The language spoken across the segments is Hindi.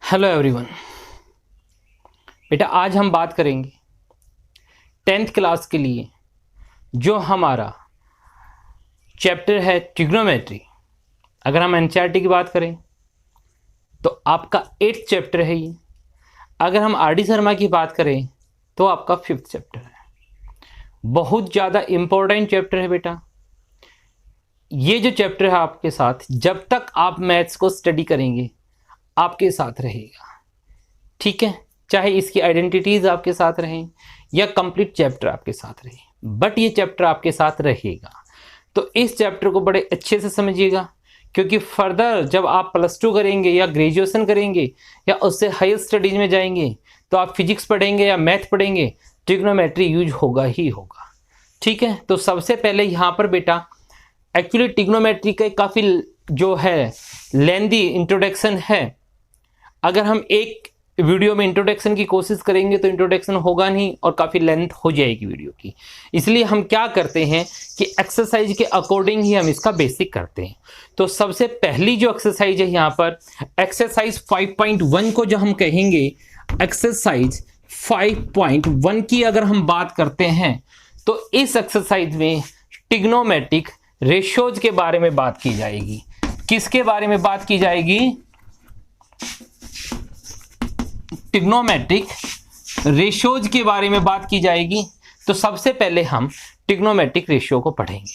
Hello everyone. बेटा आज हम बात करेंगे 10th क्लास के लिए जो हमारा चैप्टर है ट्रिग्नोमेट्री। अगर हम एनसीईआरटी की बात करें तो आपका 8th चैप्टर है ये। अगर हम आर डी शर्मा की बात करें तो आपका 5th चैप्टर है। बहुत ज़्यादा इम्पोर्टेंट चैप्टर है बेटा। ये जो चैप्टर है आपके साथ जब तक आप मैथ्स को स्टडी करेंगे आपके साथ रहेगा, ठीक है। चाहे इसकी आइडेंटिटीज आपके साथ रहें या कंप्लीट चैप्टर आपके साथ रहे, बट ये चैप्टर आपके साथ रहेगा। तो इस चैप्टर को बड़े अच्छे से समझिएगा, क्योंकि फर्दर जब आप +2 करेंगे या ग्रेजुएशन करेंगे या उससे हायर स्टडीज में जाएंगे तो आप फिजिक्स पढ़ेंगे या मैथ पढ़ेंगे, ट्रिग्नोमेट्री यूज होगा ही होगा, ठीक है। तो सबसे पहले यहाँ पर बेटा एक्चुअली ट्रिग्नोमेट्री का काफ़ी जो है लेंदी इंट्रोडक्शन है। अगर हम एक वीडियो में इंट्रोडक्शन की कोशिश करेंगे तो इंट्रोडक्शन होगा नहीं और काफ़ी लेंथ हो जाएगी वीडियो की। इसलिए हम क्या करते हैं कि एक्सरसाइज के अकॉर्डिंग ही हम इसका बेसिक करते हैं। तो सबसे पहली जो एक्सरसाइज है यहाँ पर एक्सरसाइज 5.1 को जो हम कहेंगे, एक्सरसाइज 5.1 की अगर हम बात करते हैं तो इस एक्सरसाइज में ट्रिग्नोमेट्रिक रेशियोज के बारे में बात की जाएगी। किसके बारे में बात की जाएगी? ट्रिग्नोमेट्रिक रेशियोज के बारे में बात की जाएगी। तो सबसे पहले हम ट्रिग्नोमेट्रिक रेशियो को पढ़ेंगे।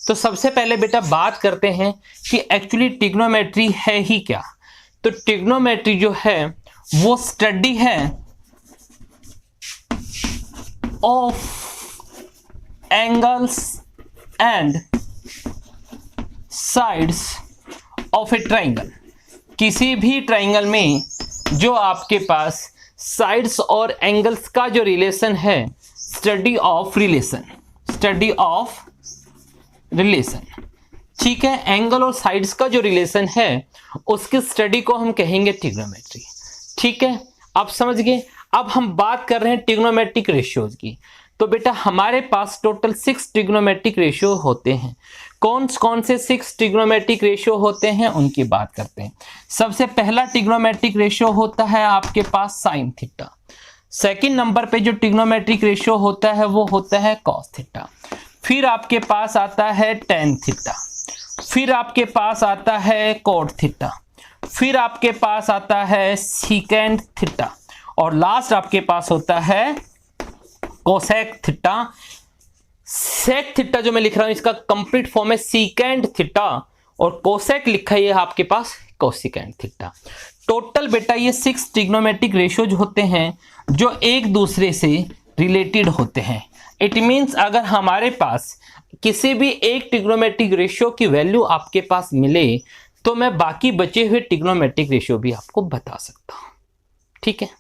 तो सबसे पहले बेटा बात करते हैं कि एक्चुअली ट्रिग्नोमेट्री है ही क्या। तो ट्रिग्नोमेट्री जो है वो स्टडी है of angles and sides of A triangle. किसी भी ट्राइंगल में जो आपके पास साइड्स और एंगल्स का जो रिलेशन है, study of relation, study of relation, ठीक है। एंगल और साइड्स का जो रिलेशन है उसकी स्टडी को हम कहेंगे ट्रिग्नोमेट्री, ठीक है। आप समझ गए। अब हम बात कर रहे हैं ट्रिग्नोमेट्रिक रेशियोज की। तो बेटा हमारे पास टोटल 6 ट्रिग्नोमेट्रिक रेशियो होते हैं। कौन कौन से 6 ट्रिग्नोमेट्रिक रेशियो होते हैं उनकी बात करते हैं। सबसे पहला ट्रिग्नोमेट्रिक रेशियो होता है आपके पास साइन थीटा। सेकंड नंबर पे जो ट्रिग्नोमेट्रिक रेशियो होता है वो होता है कॉस थीटा। फिर आपके पास आता है टेन थीटा। फिर आपके पास आता है कोट थीटा। फिर आपके पास आता है सीकेंड थीटा और लास्ट आपके पास होता है कोसेक थीटा। सेक थीटा जो मैं लिख रहा हूं इसका कंप्लीट फॉर्म है सीकेंड थीटा और कोसेक लिखा है आपके पास कोसिकेंड थीटा। टोटल बेटा ये 6 ट्रिग्नोमेट्रिक रेशियोज होते हैं जो एक दूसरे से रिलेटेड होते हैं। इट मींस अगर हमारे पास किसी भी एक ट्रिग्नोमेट्रिक रेशियो की वैल्यू आपके पास मिले तो मैं बाकी बचे हुए ट्रिग्नोमेट्रिक रेशियो भी आपको बता सकता हूं, ठीक है।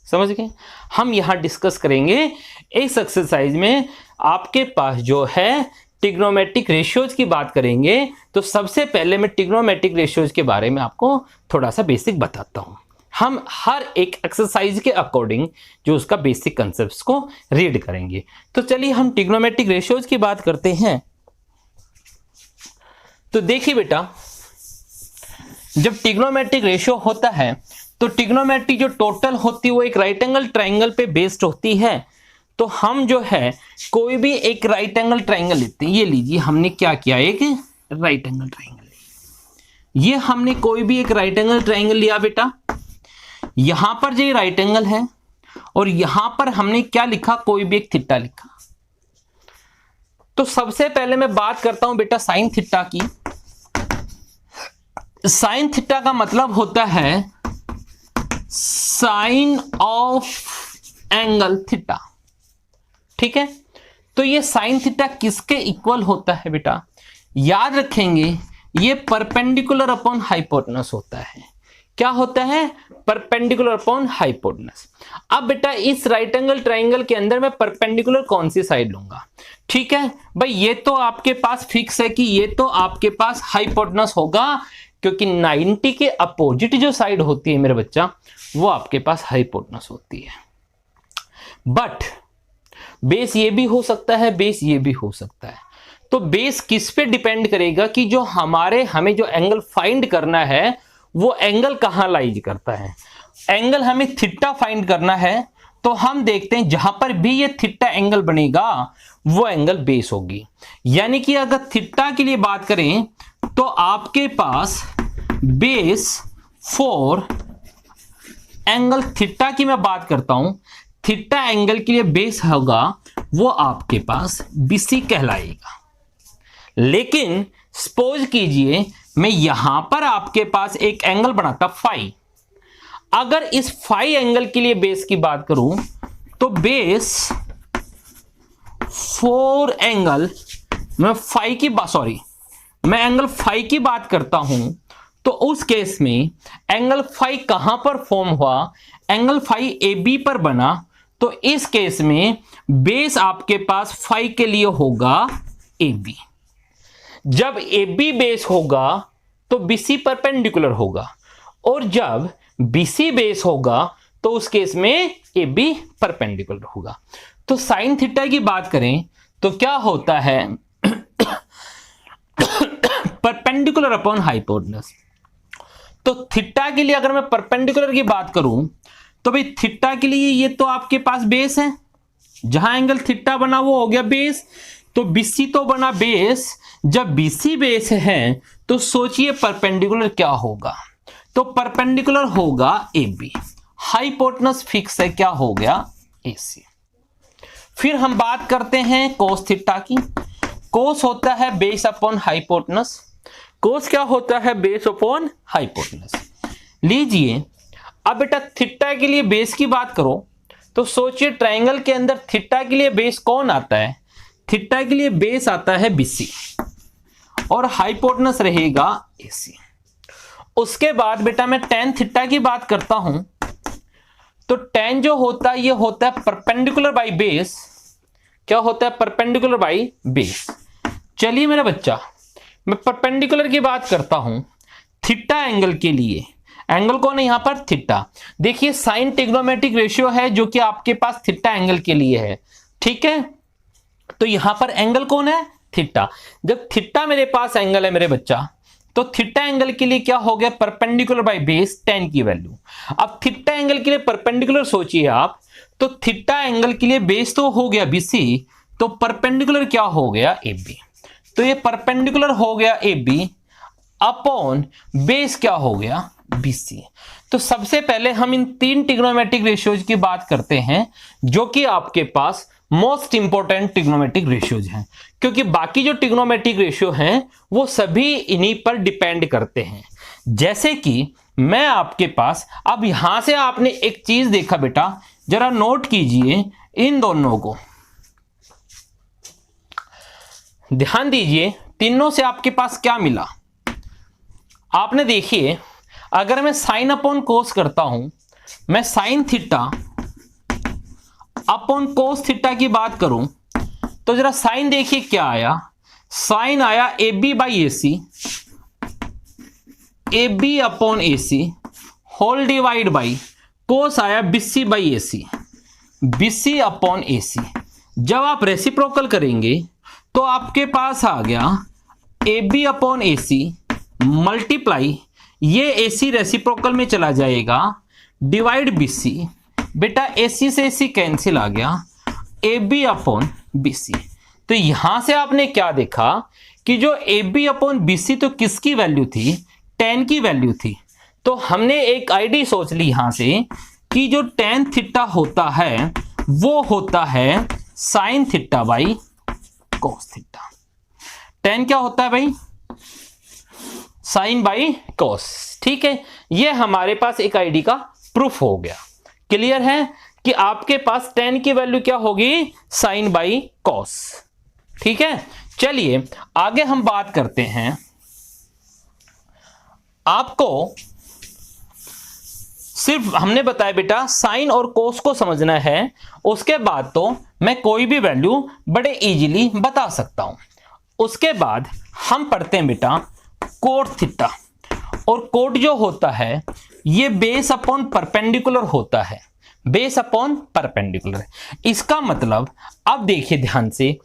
समझ गए। हम यहां डिस्कस करेंगे इस एक्सरसाइज में आपके पास जो है ट्रिग्नोमेट्रिक रेशियोज की बात करेंगे। तो सबसे पहले मैं ट्रिग्नोमेट्रिक रेशियोज के बारे में आपको थोड़ा सा बेसिक बताता हूं। हम हर एक एक्सरसाइज के अकॉर्डिंग जो उसका बेसिक कंसेप्ट्स को रीड करेंगे। तो चलिए हम ट्रिग्नोमेट्रिक रेशियोज की बात करते हैं। तो देखिए बेटा जब ट्रिग्नोमेट्रिक रेशियो होता है तो ट्रिग्नोमेट्री जो टोटल होती है वो एक राइट एंगल ट्राइंगल पे बेस्ड होती है। तो हम जो है कोई भी एक राइट एंगल ट्राइंगल लेते हैं। ये लीजिए हमने क्या किया, एक राइट एंगल ट्राइंगल। ये हमने कोई भी एक राइट एंगल ट्राइंगल लिया बेटा। यहां पर जो राइट एंगल है और यहां पर हमने क्या लिखा, कोई भी एक थीटा लिखा। तो सबसे पहले मैं बात करता हूं बेटा साइन थीटा की। साइन थीटा का मतलब होता है साइन ऑफ एंगल थीटा, ठीक है। तो ये साइन थीटा किसके इक्वल होता है बेटा? याद रखेंगे ये परपेंडिकुलर अपॉन हाइपोटेनस होता है। क्या होता है? Perpendicular upon hypotenuse. अब बेटा इस राइट एंगल ट्राइंगल के अंदर मैं परपेंडिकुलर कौन सी साइड लूंगा? ठीक है भाई, ये तो आपके पास फिक्स है कि ये तो आपके पास हाइपोटेनस होगा, क्योंकि 90 के अपोजिट जो साइड होती है मेरे बच्चा वो आपके पास हाइपोटेनस होती है। बट बेस ये भी हो सकता है, बेस ये भी हो सकता है। तो बेस किस पे डिपेंड करेगा कि जो हमें जो एंगल फाइंड करना है वो एंगल कहां लाइज करता है। एंगल हमें थीटा फाइंड करना है, तो हम देखते हैं जहां पर भी ये थीटा एंगल बनेगा वो एंगल बेस होगी। यानी कि अगर थीटा के लिए बात करें तो आपके पास बेस फॉर एंगल थीटा की मैं बात करता हूं, थीटा एंगल के लिए बेस होगा वो आपके पास बीसी कहलाएगा। लेकिन सपोज कीजिए मैं यहां पर आपके पास एक एंगल बनाता फाई, अगर इस फाई एंगल के लिए बेस की बात करूं तो बेस फोर एंगल मैं एंगल फाई की बात करता हूं, तो उस केस में एंगल फाई कहां पर फॉर्म हुआ, एंगल फाई ए बी पर बना, तो इस केस में बेस आपके पास फाई के लिए होगा ए बी। जब ए बी बेस होगा तो बीसी परपेंडिकुलर होगा, और जब बीसी बेस होगा तो उस केस में ए बी परपेंडिकुलर होगा। तो साइन थीटा की बात करें तो क्या होता है परपेंडिकुलर अपॉन हाइपोटेनस। तो थीटा के लिए अगर मैं परपेंडिकुलर की बात करूं तो भाई थीटा के लिए ये तो आपके पास बेस है, जहां एंगल थीटा बना वो हो गया बेस, तो बीसी तो बना बेस। जब बीसी बेस है तो सोचिए परपेंडिकुलर क्या होगा, तो परपेंडिकुलर होगा ए बी, हाइपोटेनस फिक्स है, क्या हो गया एसी। फिर हम बात करते हैं कोस थीटा की। कोस होता है बेस अपॉन हाइपोटेनस। कोस क्या होता है, बेस अपॉन हाइपोटेनस। लीजिए अब बेटा थीटा के लिए बेस की बात करो तो सोचिए ट्रायंगल के अंदर थीटा के लिए बेस कौन आता है, थीटा के लिए बेस आता है बीसी और हाइपोटेनस रहेगा एसी। उसके बाद बेटा मैं टेन थीटा की बात करता हूं, तो टेन जो होता है ये होता है परपेंडिकुलर बाई बेस। क्या होता है, परपेंडिकुलर बाई बेस। चलिए मेरा बच्चा मैं परपेंडिकुलर की बात करता हूं थीटा एंगल के लिए। एंगल कौन है यहां पर, थीटा। देखिए साइन ट्रिग्नोमेट्रिक रेशियो है जो कि आपके पास थीटा एंगल के लिए है, ठीक है। तो यहां पर एंगल कौन है, थीटा। जब थीटा मेरे पास एंगल है मेरे बच्चा, तो थीटा एंगल के लिए क्या हो गया, परपेंडिकुलर बाय बेस 10 की वैल्यू। अब थीटा एंगल के लिए परपेंडिकुलर सोचिए आप, तो थीटा एंगल के लिए बेस तो हो गया बीसी, तो परपेंडिकुलर क्या हो गया ए बी। तो ये परपेंडिकुलर हो गया ए बी अपॉन बेस क्या हो गया बीसी। तो सबसे पहले हम इन तीन ट्रिग्नोमेट्रिक रेशियोज की बात करते हैं जो कि आपके पास मोस्ट इंपॉर्टेंट ट्रिग्नोमेट्रिक रेशियोज हैं, क्योंकि बाकी जो ट्रिग्नोमेट्रिक रेशियो हैं वो सभी इन्हीं पर डिपेंड करते हैं। जैसे कि मैं आपके पास, अब यहां से आपने एक चीज देखा बेटा, जरा नोट कीजिए इन दोनों को, ध्यान दीजिए तीनों से आपके पास क्या मिला। आपने देखिए अगर मैं साइन अपॉन कोस करता हूं, मैं sine theta upon cos theta की बात करूं, तो जरा साइन देखिए क्या आया, साइन आया A B by A C, A B upon A C whole divide by cos आया B C by A C, B C upon A C. जब आप रेसिप्रोकल करेंगे तो आपके पास आ गया A B upon A C multiply, ये ए सी रेसिप्रोकल में चला जाएगा, डिवाइड बी सी। बेटा ए सी से ए सी कैंसिल आ गया, A B upon B C. तो यहां से आपने क्या देखा कि जो A B upon B C तो किसकी वैल्यू थी, 10 की वैल्यू थी। तो हमने एक आईडी सोच ली यहां से कि जो tan थीटा होता है वो होता है sine theta by cos theta. tan क्या होता है भाई, साइन बाई कोस, ठीक है। ये हमारे पास एक आईडी का प्रूफ हो गया। क्लियर है कि आपके पास tan की वैल्यू क्या होगी, साइन बाई कोस, ठीक है। चलिए आगे हम बात करते हैं, आपको सिर्फ हमने बताया बेटा साइन और कोस को समझना है, उसके बाद तो मैं कोई भी वैल्यू बड़े इजीली बता सकता हूं। उसके बाद हम पढ़ते हैं बेटा कोट थीटा, और कोट जो होता है ये बेस अपॉन परपेंडिकुलर होता है, बेस अपॉन परपेंडिकुलर। इसका मतलब अब देखिए ध्यान से,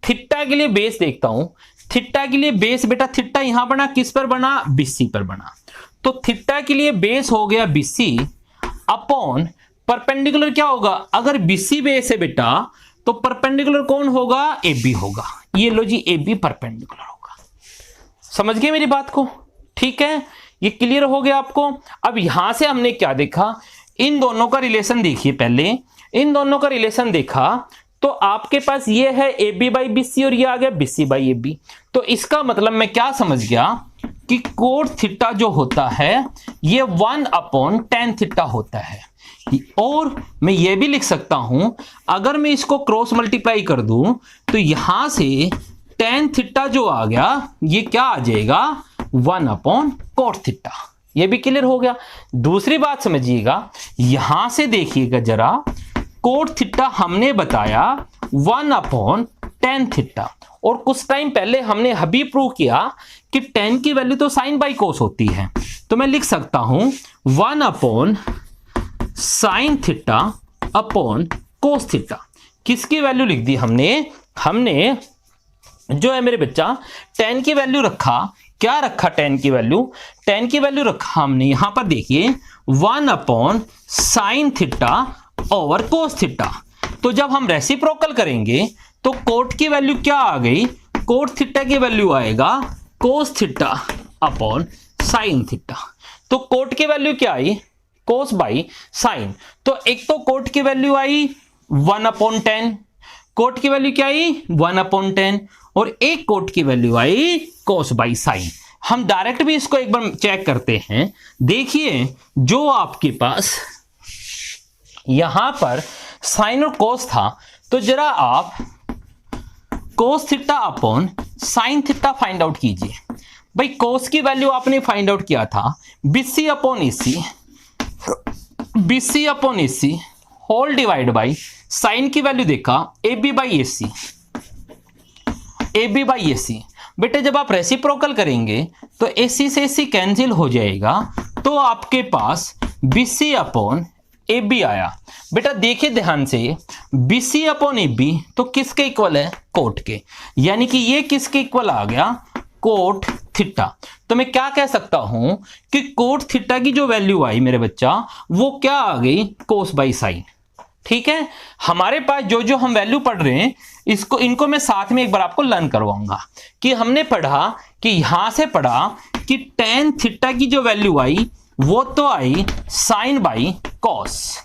थीटा के लिए बेस देखता हूं, थीटा के लिए बेस बेटा थीटा यहां बना, किस पर बना, बीसी पर बना। तो थीटा के लिए बेस हो गया बीसी अपॉन परपेंडिकुलर क्या होगा, अगर बीसी बेस है बेटा तो परपेंडिकुलर कौन होगा, AB होगा। ये लो जी AB परपेंडिकुलर होगा। समझ गए मेरी बात को, ठीक है, ये क्लियर हो गया आपको। अब यहां से हमने क्या देखा, इन दोनों का रिलेशन देखिए, पहले इन दोनों का रिलेशन देखा तो आपके पास ये है AB बाई BC और ये आ गया BC बाई AB। तो इसका मतलब मैं क्या समझ गया कि कोट थीटा जो होता है ये 1/tan थीटा होता है। और मैं ये भी लिख सकता हूं, अगर मैं इसको क्रॉस मल्टीप्लाई कर दूं तो यहां से tan थीटा जो आ गया ये क्या आ जाएगा, 1/cot थीटा। ये भी क्लियर हो गया। दूसरी बात समझिएगा, यहां से देखिएगा जरा, कोट थीटा हमने बताया 1/tan थीटा, और कुछ टाइम पहले हमने अभी प्रूव किया कि tan की वैल्यू तो साइन बाई कोस होती है। तो मैं लिख सकता हूं 1/sin theta upon cos theta. किसकी वैल्यू लिख दी हमने जो है मेरे बच्चा tan की वैल्यू रखा, क्या रखा, tan की वैल्यू रखा हमने यहां पर देखिए 1/sin theta over cos theta. तो जब हम रेसिप्रोकल करेंगे तो कोट की वैल्यू क्या आ गई, कोट थीटा की वैल्यू आएगा cos theta upon sine theta. तो कोट की वैल्यू क्या आई, कोस बाई साइन। तो एक तो कोट की वैल्यू आई 1/tan, कोट की वैल्यू क्या आई 1/tan, और एक कोट की value I cos by sine. हम डायरेक्ट भी इसको एक बार चेक करते हैं। देखिए जो आपके पास यहां पर साइन और कोस था, तो जरा आप cos theta upon sine theta find out कीजिए। भाई कोस की वैल्यू आपने फाइंड आउट किया था BC upon AC whole divide by sine की वैल्यू देखा AB बाई AC। बेटे जब आप रेसिप्रोकल करेंगे तो AC से AC कैंसिल हो जाएगा, तो आपके पास BC अपॉन AB आया। बेटा देखिए ध्यान से, BC अपॉन AB तो किसके इक्वल है, कोट के, यानी कि ये किसके इक्वल आ गया, कोट थीटा। तो मैं क्या कह सकता हूं कि कोट थीटा की जो वैल्यू आई मेरे बच्चा वो क्या आ गई, कोस बाई साइन। ठीक है, हमारे पास जो जो हम वैल्यू पढ़ रहे हैं इनको मैं साथ में एक बार आपको लर्न करवाऊंगा। कि हमने पढ़ा कि यहां से पढ़ा कि tan थीटा की जो वैल्यू आई वो तो आई साइन बाई कॉस,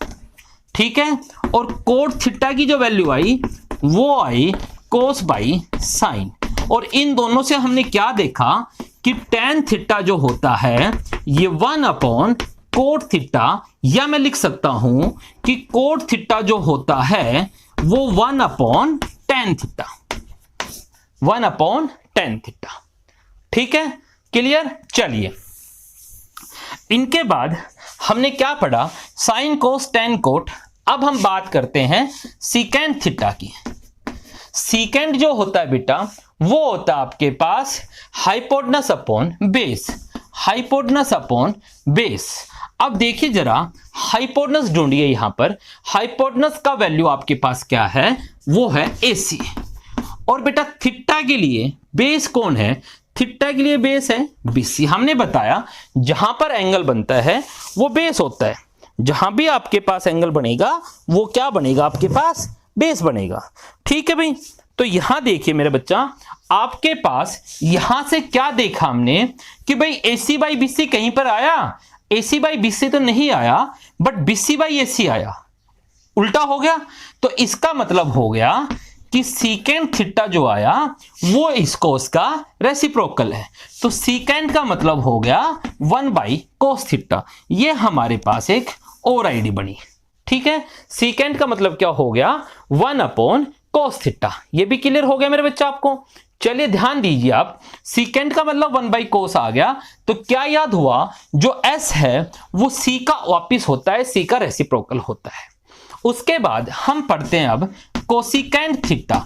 ठीक है, और कोट थीटा की जो वैल्यू आई वो आई कोस बाई साइन। और इन दोनों से हमने क्या देखा कि tan थीटा जो होता है ये 1/कोट थीटा, या मैं लिख सकता हूं कि कोट थीटा जो होता है वो 1/tan थीटा, 1/tan थीटा। ठीक है, क्लियर। चलिए इनके बाद हमने क्या पढ़ा, साइन कोस tan कोट। अब हम बात करते हैं सीकेंट थीटा की। सीकेंट जो होता है बेटा वो होता है आपके पास hypotenuse upon base, hypotenuse upon base. अब देखिए जरा हाइपोटेनस ढूंढिए, यहां पर हाइपोटेनस का वैल्यू आपके पास क्या है, वो है AC। और बेटा थीटा के लिए बेस कौन है, थीटा के लिए बेस है BC। हमने बताया जहां पर एंगल बनता है वो बेस होता है, जहां भी आपके पास एंगल बनेगा वो क्या बनेगा, आपके पास बेस बनेगा। ठीक है भाई, तो यहां देखिए मेरे बच्चा, आपके पास यहां से क्या देखा हमने कि भाई AC बाई BC कहीं पर आया, AC बाई BC तो नहीं आया, बट BC बाई AC आया, उल्टा हो गया। तो इसका मतलब हो गया कि सीकेंट थीटा जो आया वो इस कोस का रेसिप्रोकल है। तो सीकेंट का मतलब हो गया 1/cos थीटा। ये हमारे पास एक और आईडी बनी। ठीक है, सीकेंट का मतलब क्या हो गया, 1/cos थीटा। ये भी क्लियर हो गया मेरे बच्चा आपको। चलिए ध्यान दीजिए आप, सीकेंट का मतलब 1/cos आ गया, तो क्या याद हुआ, जो S है वो C का वापिस होता है, C का रेसिप्रोकल होता है। उसके बाद हम पढ़ते हैं अब कोसिकेंट थीटा।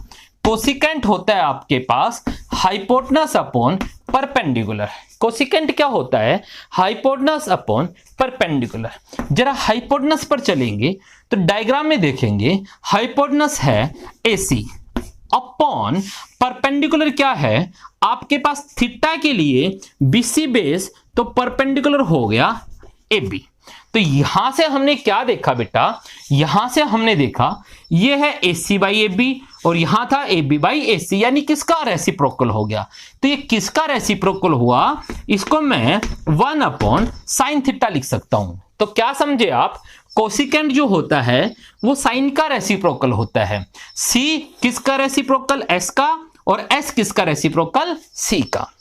कोसिकेंट होता है आपके पास हाइपोटेनस अपॉन परपेंडिकुलर। कोसिकेंट क्या होता है, हाइपोटेनस अपॉन परपेंडिकुलर। जरा हाइपोटेनस पर चलेंगे तो डायग्राम में देखेंगे, हाइपोटेनस है AC अपॉन परपेंडिकुलर क्या है आपके पास, थीटा के लिए BC बेस तो परपेंडिकुलर हो गया AB। तो यहां से हमने क्या देखा बेटा, यहां से हमने देखा ये है AC बाई AB और यहां था AB बाई AC, यानी किसका रेसिप्रोकल हो गया। तो ये किसका रेसिप्रोकल हुआ, इसको मैं 1 अपॉन साइन थीटा लिख सकता हूं। तो क्या समझे आप, कोसिकेंट जो होता है वो साइन का रेसिप्रोकल होता है। C किसका रेसिप्रोकल, S का, और S किसका रेसिप्रोकल, C का।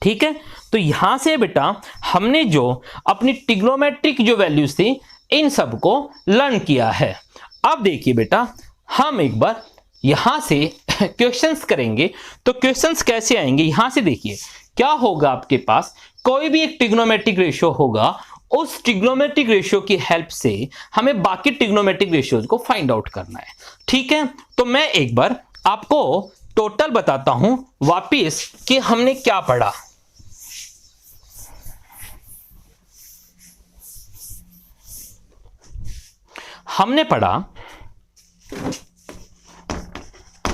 ठीक है, तो यहां से बेटा हमने जो अपनी ट्रिग्नोमेट्रिक जो वैल्यूज थी इन सबको लर्न किया है। अब देखिए बेटा, हम एक बार यहां से क्वेश्चंस करेंगे। तो क्वेश्चंस कैसे आएंगे, यहां से देखिए क्या होगा, आपके पास कोई भी एक ट्रिग्नोमेट्रिक रेशियो होगा, उस ट्रिग्नोमेट्रिक रेशियो की हेल्प से हमें बाकी ट्रिग्नोमेट्रिक रेशियोज को फाइंड आउट करना है। ठीक है, तो मैं एक बार आपको टोटल बताता हूं वापिस कि हमने क्या पढ़ा। हमने पढ़ा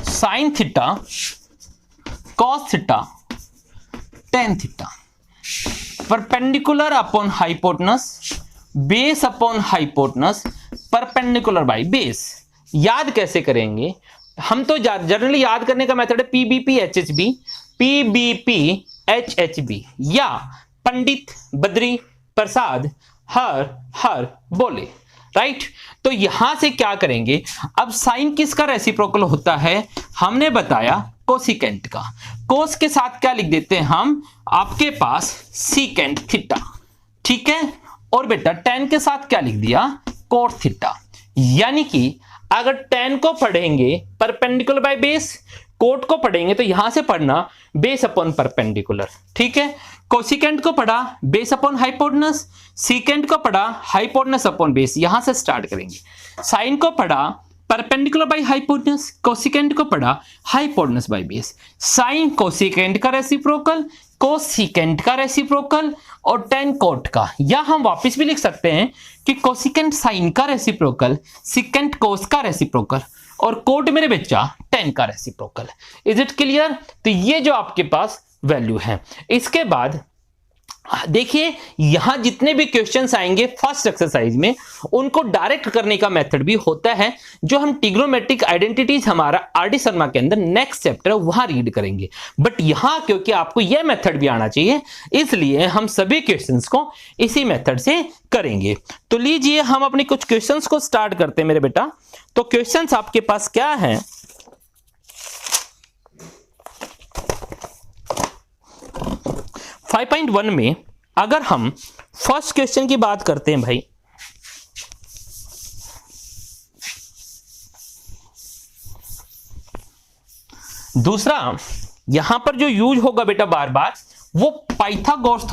sine theta, cos theta, tan theta, perpendicular upon hypotenuse, base upon hypotenuse, perpendicular by base. याद कैसे करेंगे, हम तो जनरली याद करने का मेथड है PBP HHB, PBP HHB, या पंडित बद्री प्रसाद हर बोले, राइट। तो यहां से क्या करेंगे, अब साइन किसका रेसिप्रोकल होता है, हमने बताया कोसिकेंट का। कोस के साथ क्या लिख देते हैं हम, आपके पास सीकेंट थीटा। ठीक है, और बेटा टेन के साथ क्या लिख दिया, कोट थीटा। यानी कि अगर टेन को पढ़ेंगे परपेंडिकुलर बाय बेस, कोट को पढ़ेंगे तो यहां से पढ़ना बेस अपॉन परपेंडिकुलर। ठीक है, कोसिकेंट को पढ़ा बेस अपॉन हाइपोटेनस, सीकेंट को पढ़ा हाइपोटेनस अपॉन बेस, यहां से स्टार्ट करेंगे। साइन को पढ़ा परपेंडिकुलर बाय हाइपोटेनस, कोसिकेंट को पढ़ा hypotenuse by base. Sine cosecant का रेसिप्रोकल, कोसिकेंट का रेसिप्रोकल और टेन कोट का, या हम वापस भी लिख सकते हैं कि कोसिकेंट साइन का रेसिप्रोकल, सीकेंट कोस का रेसिप्रोकल और कोट मेरे बच्चा टेन का रेसिप्रोकल। Is it clear. तो ये जो आपके पास वैल्यू है, इसके बाद देखिए यहां जितने भी क्वेश्चंस आएंगे फर्स्ट एक्सरसाइज में, उनको डायरेक्ट करने का मेथड भी होता है, जो हम ट्रिग्नोमेट्रिक आइडेंटिटीज हमारा आरडी शर्मा के अंदर नेक्स्ट चैप्टर वहां रीड करेंगे। बट यहां क्योंकि आपको यह मेथड भी आना चाहिए, इसलिए हम सभी क्वेश्चंस को इसी मेथड से करेंगे। तो लीजिए हम अपने कुछ क्वेश्चंस को स्टार्ट करते हैं मेरे बेटा। तो क्वेश्चंस आपके पास क्या है, 5.1 में अगर हम फर्स्ट क्वेश्चन की बात करते हैं भाई, दूसरा यहां पर जो यूज होगा बेटा बार बार, वो पाइथागोरस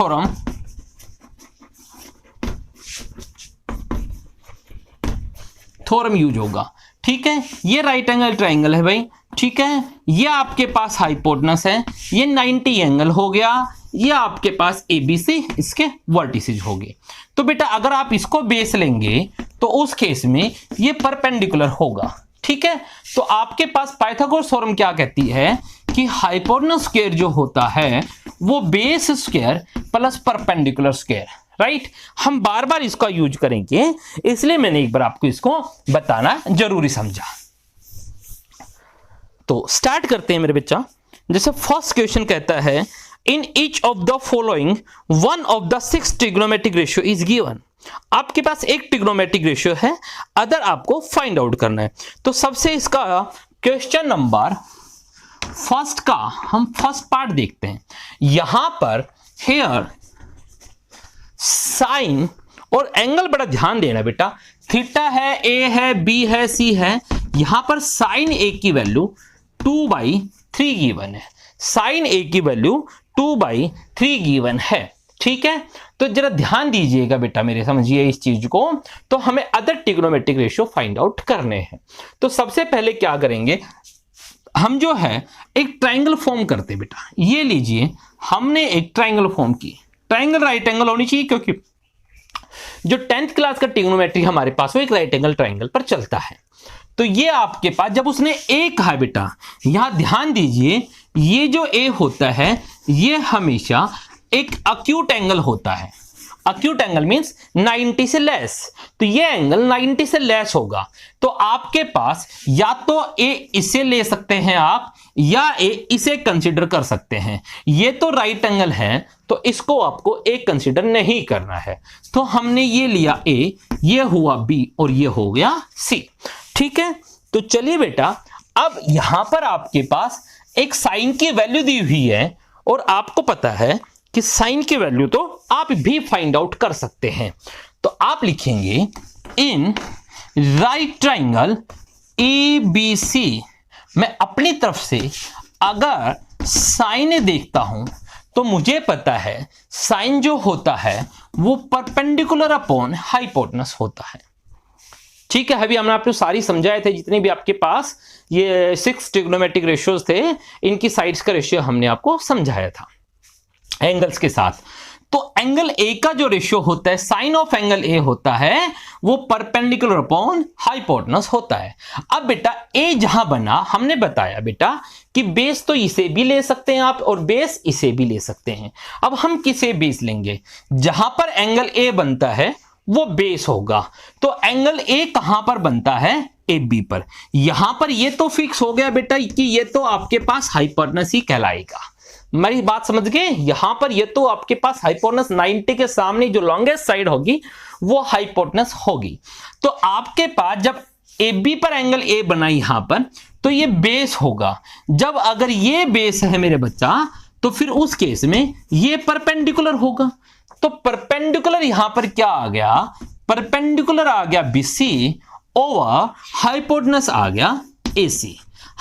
थ्योरम यूज होगा। ठीक है, ये राइट एंगल ट्राइंगल है भाई। ठीक है, ये आपके पास हाइपोटेनस है, ये 90 एंगल हो गया, ये आपके पास ABC इसके वर्टिसेज हो गए। तो बेटा अगर आप इसको बेस लेंगे तो उस केस में ये परपेंडिकुलर होगा। ठीक है, तो आपके पास पाइथागोरस थ्योरम क्या कहती है कि हाइपोटेनस स्क्वायर जो होता है वो base square plus perpendicular square, right. हम बार बार इसका यूज करेंगे, इसलिए मैंने एक बार आपको इसको बताना जरूरी समझा। तो स्टार्ट करते हैं मेरे बच्चा। जैसे फर्स्ट क्वेश्चन कहता है, in each of the following one of the 6 trigonometric ratio is given. आपके पास एक ट्रिग्नोमेट्रिक रेशियो है, अदर आपको फाइंड आउट करना है। तो सबसे इसका क्वेश्चन नंबर फर्स्ट का हम फर्स्ट पार्ट देखते हैं। यहां पर हेयर साइन और एंगल बड़ा ध्यान देना बेटा, थीटा है, ए है, बी है, सी है। यहां पर साइन ए की वैल्यू 2/3 गिवन है, साइन ए की वैल्यू 2/3 गिवन है। ठीक है, तो जरा ध्यान दीजिएगा बेटा मेरे, समझिए इस चीज को। तो हमें other trigonometric ratio find out करने हैं। तो सबसे पहले क्या करेंगे, हम जो है एक ट्रायंगल फॉर्म करते हैं बेटा। ये लीजिए, हमने एक ट्रायंगल फॉर्म की। ट्रायंगल राइट एंगल होनी चाहिए, क्योंकि जो 10th क्लास का ट्रिग्नोमेट्री हमारे पास वो एक राइट एंगल ट्रायंगल पर चलता है। तो ये आपके पास जब उसने ए कहा बेटा, यहां ध्यान दीजिए, ये जो ए होता है ये हमेशा एक अक्यूट एंगल होता है, acute angle means 90 से लेस, तो ये एंगल 90 से लेस होगा। तो आपके पास या तो ए इसे ले सकते हैं आप, या ए इसे कंसीडर कर सकते हैं। ये तो राइट एंगल है, तो इसको आपको ए कंसीडर नहीं करना है। तो हमने ये लिया ए, ये हुआ बी और ये हो गया सी। ठीक है, तो चलिए बेटा, अब यहां पर आपके पास एक साइन की वैल्यू दी हुई है, और आपको पता है कि साइन की वैल्यू तो आप भी फाइंड आउट कर सकते हैं। तो आप लिखेंगे इन राइट ट्राइंगल ABC, मैं अपनी तरफ से अगर साइन देखता हूं तो मुझे पता है साइन जो होता है वो परपेंडिकुलर अपॉन हाइपोटेनस होता है। ठीक है, अभी हमने आपको सारी समझाए थे, जितने भी आपके पास ये 6 ट्रिग्नोमेट्रिक रेशियोज थे, इनकी साइड्स का रेशियो हमने आपको समझाया था एंगल्स के साथ। तो एंगल ए का जो रेशियो होता है, साइन ऑफ एंगल ए होता है, वो परपेंडिकुलर अपॉन हाइपोटेनस होता है। अब बेटा ए जहां बना, हमने बताया बेटा कि बेस तो इसे भी ले सकते हैं आप, और बेस इसे भी ले सकते हैं। अब हम किसे बेस लेंगे? जहां पर एंगल ए बनता है वो बेस होगा। तो एंगल ए कहां पर बनता है? ए बी पर। यहां पर ये तो फिक्स हो गया बेटा कि ये तो आपके पास हाइपोटेनस ही कहलाएगा। मेरी बात समझ गए? यहां पर ये तो आपके पास हाइपोटेनस 90 के सामने जो लॉन्गेस्ट साइड होगी वो हाइपोटेनस होगी। तो आपके पास जब ए बी पर एंगल ए बना यहां पर, तो ये बेस होगा। जब अगर ये बेस है मेरे बच्चा, तो फिर उस केस में ये परपेंडिकुलर होगा। तो परपेंडिकुलर यहां पर क्या आ गया? परपेंडिकुलर आ गया BC ओवर हाइपोटेनस आ गया AC।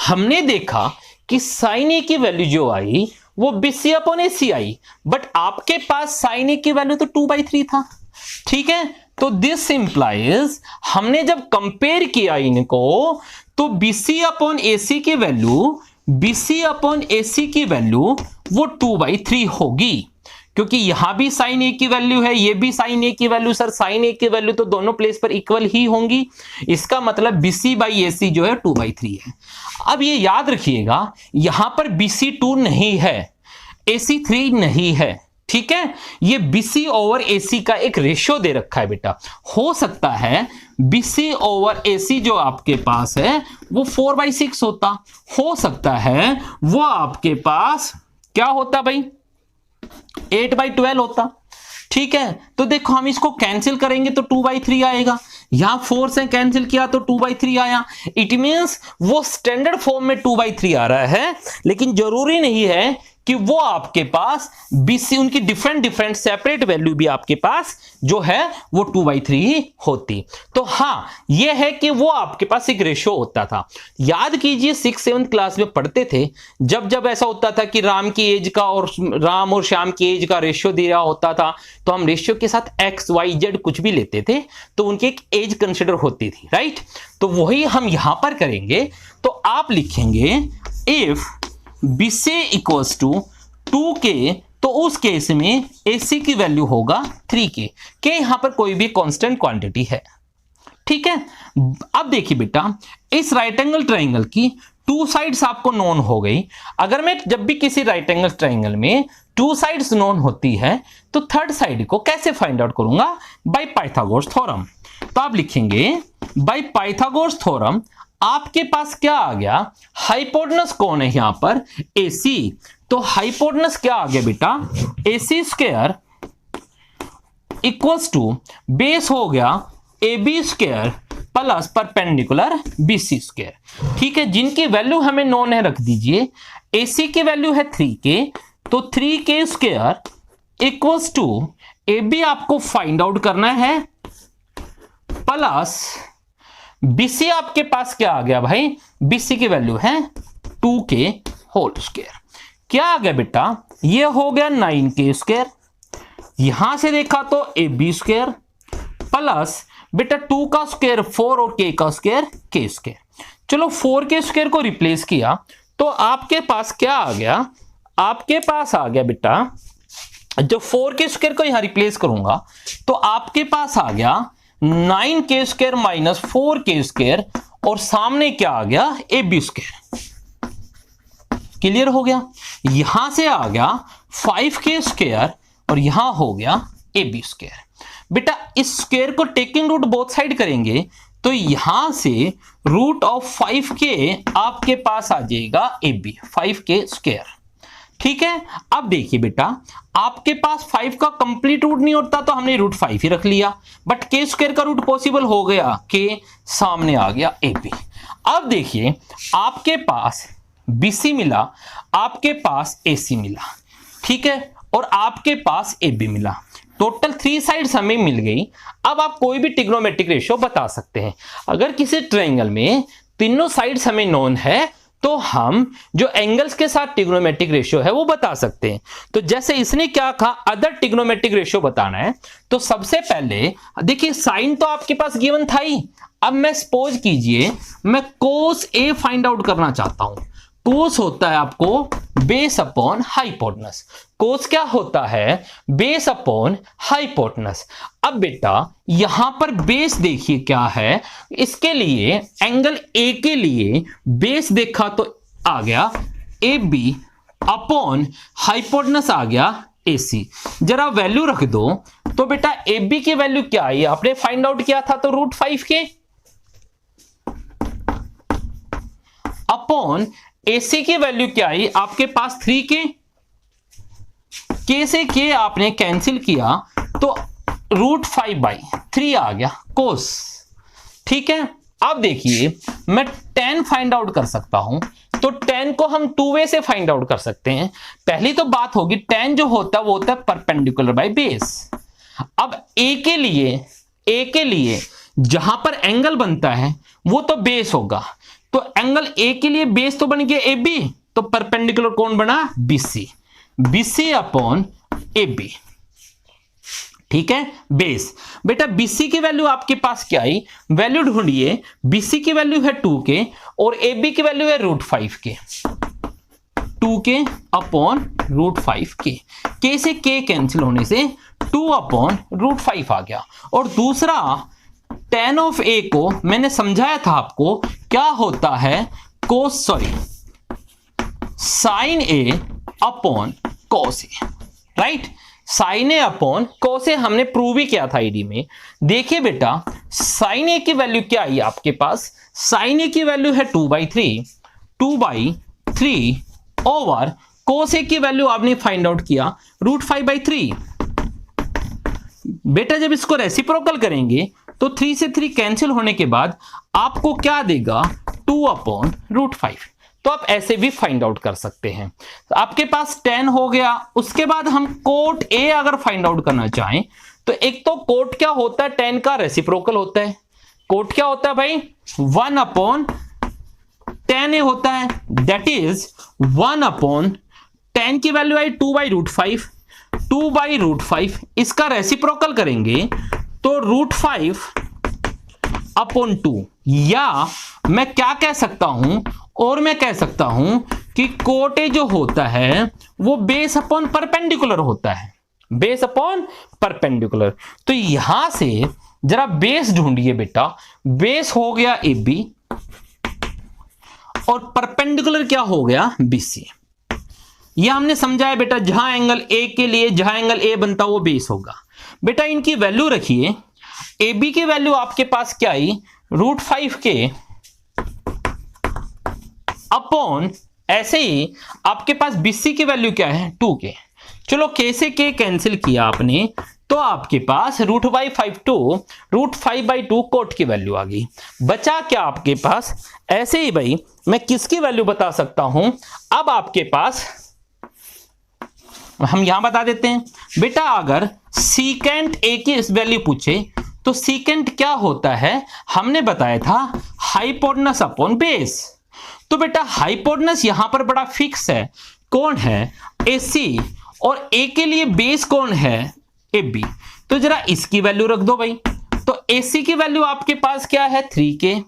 हमने देखा कि साइन ए की वैल्यू जो आई वो BC upon AC I, but आपके पास साइन ए की वैल्यू तो 2/3 था। ठीक है, तो दिस इंप्लाइज, हमने जब कंपेयर किया इनको, तो BC अपॉन AC की वैल्यू, BC अपॉन AC की वैल्यू वो 2/3 होगी, क्योंकि यहां भी साइन ए की वैल्यू है, ये भी साइन ए की वैल्यू। सर साइन ए की वैल्यू तो दोनों प्लेस पर इक्वल ही होंगी, इसका मतलब BC/AC जो है 2/3 है। अब ये याद रखिएगा, यहां पर BC2 नहीं है, AC3 नहीं है। ठीक है, ये BC ओवर AC का एक रेशियो दे रखा है बेटा। हो सकता है BC ओवर AC जो आपके पास है वो 4/6 होता, हो सकता है वो आपके पास क्या होता भाई, 8/12 होता। ठीक है, तो देखो हम इसको कैंसिल करेंगे तो 2/3 आएगा, यहां 4 से कैंसिल किया तो 2/3 आया। इट मींस वो स्टैंडर्ड फॉर्म में 2/3 आ रहा है, लेकिन जरूरी नहीं है कि वो आपके पास BC, उनकी डिफरेंट सेपरेट वैल्यू भी आपके पास जो है वो 2/3 ही होती। तो हाँ, ये है कि वो आपके पास एक रेशियो होता था। याद कीजिए 6-7 क्लास में पढ़ते थे, जब जब ऐसा होता था कि राम की एज का और राम और श्याम की एज का रेशियो दिया होता था, तो हम रेशियो के साथ XYZ कुछ भी लेते थे, तो उनकी एक एज कंसिडर होती थी, राइट। तो वही हम यहां पर करेंगे। तो आप लिखेंगे if BC equals to 2K, तो उस केस में AC की वैल्यू होगा 3K। के यहां पर कोई भी कांस्टेंट क्वांटिटी है। ठीक है, अब देखिए बेटा, इस राइट एंगल ट्राइंगल की 2 साइड्स आपको नोन हो गई। अगर मैं जब भी किसी राइट एंगल ट्राइंगल में 2 साइड्स नोन होती है, तो थर्ड साइड को कैसे फाइंड आउट करूंगा? By Pythagoras theorem. तो आप लिखेंगे बाय पाइथागोरस थ्योरम, आपके पास क्या आ गया? हाइपोटेनस कौन है यहां पर? AC। तो हाइपोटेनस क्या आ गया बेटा? AC square equals to base हो गया AB square plus perpendicular BC square. ठीक है, जिनकी वैल्यू हमें नोन है रख दीजिए। AC की वैल्यू है 3K, तो 3K square equals to AB आपको फाइंड आउट करना है, प्लस BC आपके पास क्या आ गया भाई? BC की वैल्यू है 2K होल स्क्वायर। क्या आ गया बेटा? ये हो गया 9K स्क्वायर। यहां से देखा तो AB स्क्वायर प्लस बेटा 2 का स्क्वायर 4 और K का स्क्वायर K स्क्वायर। चलो 4K स्क्वायर को रिप्लेस किया तो आपके पास क्या आ गया? आपके पास आ गया बेटा, जब 4K स्क्वायर को यहां रिप्लेस करूंगा तो आपके पास आ गया 9K square minus 4K square, और सामने क्या आ गया? AB square. क्लियर हो गया? यहां से आ गया 5K स्क्वायर और यहां हो गया ए बी स्क्वायर। बेटा इस स्क्वायर को टेकिंग रूट बोथ साइड करेंगे तो यहां से रूट ऑफ 5k आपके पास आ जाएगा ए बी, 5k स्क्वायर। ठीक है, अब देखिए बेटा आपके पास 5 का कंप्लीट रूट नहीं होता तो हमने रूट 5 ही रख लिया, बट के स्क्वायर का रूट पॉसिबल हो गया, के सामने आ गया ए बी। अब देखिए आपके पास बीसी मिला, आपके पास एसी मिला, ठीक है, और आपके पास ए बी मिला, टोटल 3 साइड्स हमें मिल गई। अब आप कोई भी ट्रिग्नोमेट्रिक रेशियो बता सकते हैं। अगर किसी ट्रायंगल में तीनों साइड्स हमें नोन है तो हम जो एंगल्स के साथ ट्रिग्नोमेट्रिक रेशियो है वो बता सकते हैं। तो जैसे इसने क्या कहा, अदर ट्रिग्नोमेट्रिक रेशियो बताना है, तो सबसे पहले देखिए साइन तो आपके पास गिवन था ही। अब मैं सपोज कीजिए मैं कोस ए फाइंड आउट करना चाहता हूं। कोस होता है आपको बेस अपॉन हाइपोटेनस। कोस क्या होता है, बेस अपॉन हाइपोटेनस। अब बेटा यहां पर बेस देखिए क्या है, इसके लिए एंगल ए के लिए बेस देखा तो आ गया ए बी अपॉन हाइपोटेनस आ गया ए सी। जरा वैल्यू रख दो तो बेटा ए बी की वैल्यू क्या आई, आपने फाइंड आउट किया था तो रूट 5k अपॉन AC की वैल्यू क्या आई आपके पास 3k, k से k आपने कैंसिल किया तो रूट 5/3 आ गया कोस। ठीक है, अब देखिए मैं tan फाइंड आउट कर सकता हूं, तो tan को हम 2 वे से फाइंड आउट कर सकते हैं। पहली तो बात होगी tan जो होता है वो होता है परपेंडिकुलर बाय बेस। अब a के लिए जहां पर एंगल बनता है वो तो बेस होगा, तो एंगल ए के लिए बेस तो बन गया ए बी, तो परपेंडिकुलर कौन बना, BC, BC upon A B. ठीक है, बेस। बेटा बीसी की वैल्यू आपके पास क्या आई, वैल्यू ढूंढिए। बीसी की वैल्यू है 2k और ए बी की वैल्यू है root 5k, 2k upon root 5k, k से k कैंसिल होने से 2 अपॉन रूट 5 आ गया। और दूसरा tan ऑफ a को मैंने समझाया था आपको क्या होता है, कोस साइन ए अपॉन कोस ए, राइट। साइन ए अपॉन कोस ए हमने प्रूव ही किया था आईडी में। देखिए बेटा साइन ए की वैल्यू क्या आई आपके पास, साइन ए की वैल्यू है 2/3 ओवर कोस ए की वैल्यू आपने फाइंड आउट किया रूट 5/3। बेटा जब इसको रेसिप्रोकल करेंगे तो 3 से 3 कैंसिल होने के बाद आपको क्या देगा, 2 अपॉन रूट 5। तो आप ऐसे भी फाइंड आउट कर सकते हैं। तो आपके पास tan हो गया। उसके बाद हम कोट ए अगर फाइंड आउट करना चाहें तो एक तो कोट क्या होता है, tan का रेसिप्रोकल होता है। कोट क्या होता है भाई, 1 अपॉन tan ए होता है, दैट इज 1 अपॉन tan की वैल्यू आई 2/√5, 2/√5 इसका रेसिप्रोकल करेंगे तो रूट 5 अपॉन 2। या मैं क्या कह सकता हूं, और मैं कह सकता हूं कि कोट ए जो होता है वो बेस अपॉन परपेंडिकुलर होता है, बेस अपॉन परपेंडिकुलर। तो यहां से जरा बेस ढूंढिए बेटा, बेस हो गया ए बी और परपेंडिकुलर क्या हो गया बीसी। यह हमने समझाया बेटा, जहां एंगल ए के लिए जहां एंगल ए बनता वो बेस होगा। बेटा इनकी वैल्यू रखिए, ए बी की वैल्यू आपके पास क्या आई, रूट 5k अपॉन ऐसे ही आपके पास बीसी की वैल्यू क्या है 2k। चलो k से k कैंसिल किया आपने तो आपके पास रूट 5/2 कोट की वैल्यू आ गई। बचा क्या आपके पास, ऐसे ही भाई मैं किसकी वैल्यू बता सकता हूं। अब आपके पास हम यहां बता देते हैं बेटा, अगर सीकेंट ए की वैल्यू पूछे तो सीकेंट क्या होता है, हमने बताया था हाइपोटेनस अपॉन बेस। तो बेटा हाइपोटेनस यहां पर बड़ा फिक्स है, कौन है, एसी, और ए के लिए बेस कौन है, ए बी। तो जरा इसकी वैल्यू रख दो भाई। तो एसी की वैल्यू आपके पास क्या है 3k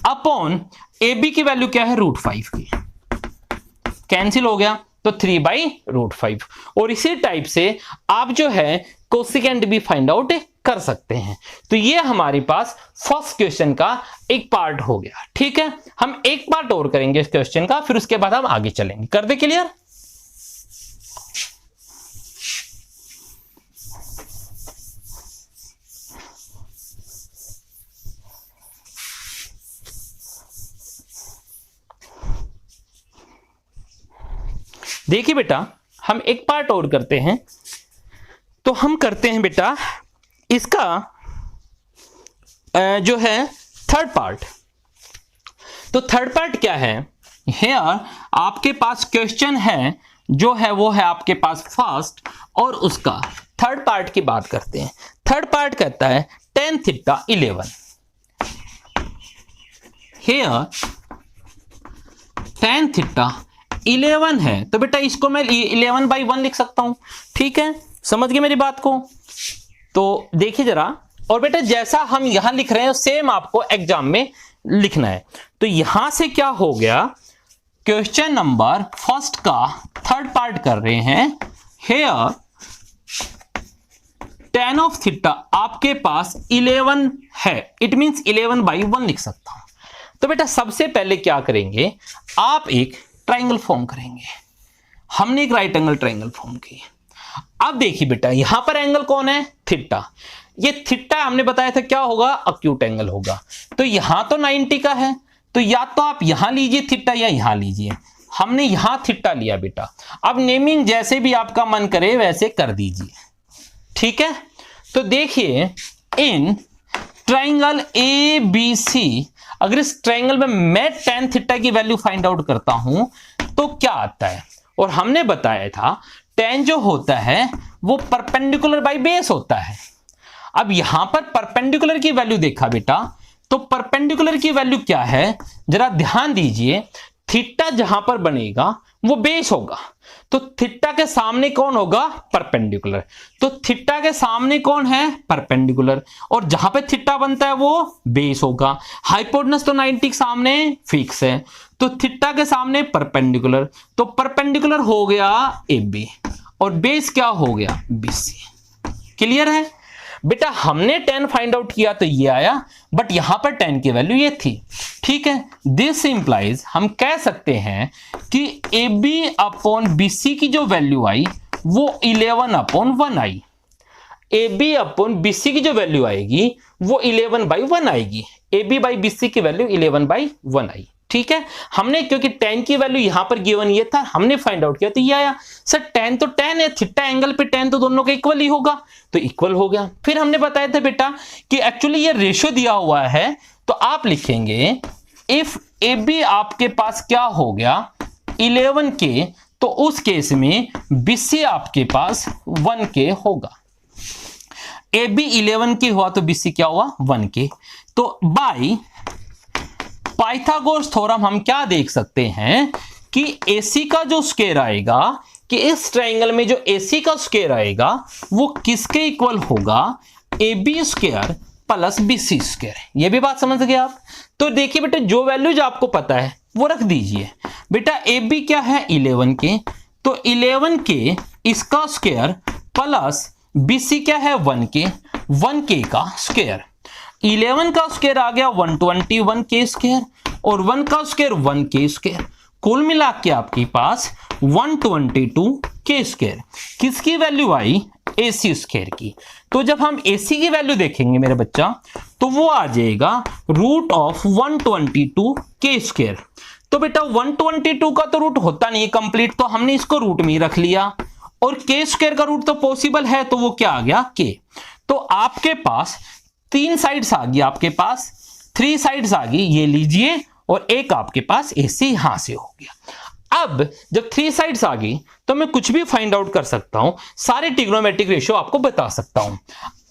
अपॉन ए बी की वैल्यू क्या है रूट 5k, कैंसिल हो गया तो 3/√5। और इसी टाइप से आप जो है कोसिकेंट भी फाइंड आउट कर सकते हैं। तो ये हमारे पास फर्स्ट क्वेश्चन का एक पार्ट हो गया। ठीक है, हम एक पार्ट और करेंगे इस क्वेश्चन का, फिर उसके बाद हम आगे चलेंगे। कर दे क्लियर। देखिए बेटा, हम एक पार्ट और करते हैं। तो हम करते हैं बेटा इसका जो है थर्ड पार्ट। तो थर्ड पार्ट क्या है, हियर आपके पास क्वेश्चन है जो है वो है आपके पास फर्स्ट, और उसका थर्ड पार्ट की बात करते हैं। थर्ड पार्ट कहता है tan theta 11। Here tan theta 11 है, तो बेटा इसको मैं 11/1 लिख सकता हूं। ठीक है, समझ गए मेरी बात को? तो देखिए जरा, और बेटा जैसा हम यहां लिख रहे हैं सेम आपको एग्जाम में लिखना है। तो यहां से क्या हो गया, क्वेश्चन नंबर फर्स्ट का थर्ड पार्ट कर रहे हैं। हियर tan ऑफ थीटा आपके पास 11 है, इट मींस 11/1 लिख सकता हूं। तो बेटा सबसे पहले क्या करेंगे, आप एक ट्राइंगल फॉर्म करेंगे। हमने एक राइट एंगल ट्राइंगल फॉर्म की। अब देखिए बेटा, यहां पर एंगल कौन है, थीटा। ये थीटा हमने बताया था क्या होगा, अक्यूट एंगल होगा। तो यहां तो 90 का है, तो या तो आप यहां लीजिए थीटा या यहां लीजिए। हमने यहां थीटा लिया बेटा। अब नेमिंग जैसे भी आपका मन करे वैसे कर दीजिए। ठीक है, तो देखिए in triangle A B C, अगर इस ट्राइंगल में मैं tan थीटा की वैल्यू फाइंड आउट करता हूं तो क्या आता है, और हमने बताया था tan जो होता है वो परपेंडिकुलर बाय बेस होता है। अब यहां पर परपेंडिकुलर की वैल्यू देखा बेटा, तो परपेंडिकुलर की वैल्यू क्या है, जरा ध्यान दीजिए। थीटा जहां पर बनेगा वो बेस होगा, तो थीटा के सामने कौन होगा, परपेंडिकुलर। तो थीटा के सामने कौन है, परपेंडिकुलर, और जहां पे थीटा बनता है वो बेस होगा। हाइपोटेनस तो 90 के सामने फिक्स है, तो थीटा के सामने परपेंडिकुलर, तो परपेंडिकुलर हो गया AB और बेस क्या हो गया, BC। क्लियर है बेटा? हमने tan फाइंड आउट किया तो ये आया, बट यहां पर tan की वैल्यू ये थी। ठीक है, दिस इंप्लाइज हम कह सकते हैं कि AB अपॉन BC की जो वैल्यू आई वो 11/1 आई। AB अपॉन BC की जो वैल्यू आएगी वो 11/1 आएगी। AB/BC की वैल्यू 11/1 आई। ठीक है, हमने क्योंकि tan की वैल्यू यहां पर गिवन ये था, हमने फाइंड आउट किया तो ये आया। सर tan तो tan है, थीटा एंगल पे tan तो दोनों का इक्वल ही होगा, तो इक्वल हो गया। फिर हमने बताया था बेटा कि एक्चुअली ये रेशियो दिया हुआ है, तो आप लिखेंगे इफ AB आपके पास क्या हो गया 11K, तो उस केस में BC आपके पास 1K होगा। AB 11K हुआ तो BC क्या हुआ, 1K। तो बाय पाइथागोरस थ्योरम हम क्या देख सकते हैं कि AC का जो स्क्वायर आएगा, कि इस ट्रायंगल में जो AC का स्क्वायर आएगा वो किसके इक्वल होगा, AB square plus BC square. ये भी बात समझ गए आप? तो देखिए बेटा, जो वैल्यूज आपको पता है वो रख दीजिए। बेटा AB क्या है 11K, तो 11K इसका स्क्वायर प्लस BC क्या है 1K, 1K का स्क्वायर। 11 का स्क्वायर आ गया 121K स्क्वायर, और 1 का स्क्वायर 1K स्क्वायर। कुल मिला के आपके पास 122K स्क्वायर। किसकी वैल्यू आई, AC स्क्वायर की। तो जब हम AC की वैल्यू देखेंगे मेरे बच्चा, तो वो आ जाएगा रूट ऑफ 122K स्क्वायर। तो बेटा 122 का तो रूट होता नहीं है कंप्लीट, तो हमने इसको रूट में ही रख लिया, और K स्क्वायर का रूट तो पॉसिबल है, तो वो क्या आ गया K। तो आपके पास 3 साइड्स आ गई, आपके पास 3 साइड्स आ गई, ये लीजिए, और एक आपके पास AC यहां से हो गया। अब जब 3 साइड्स आ गई तो मैं कुछ भी फाइंड आउट कर सकता हूं, सारे ट्रिग्नोमेट्रिक रेशियो आपको बता सकता हूं।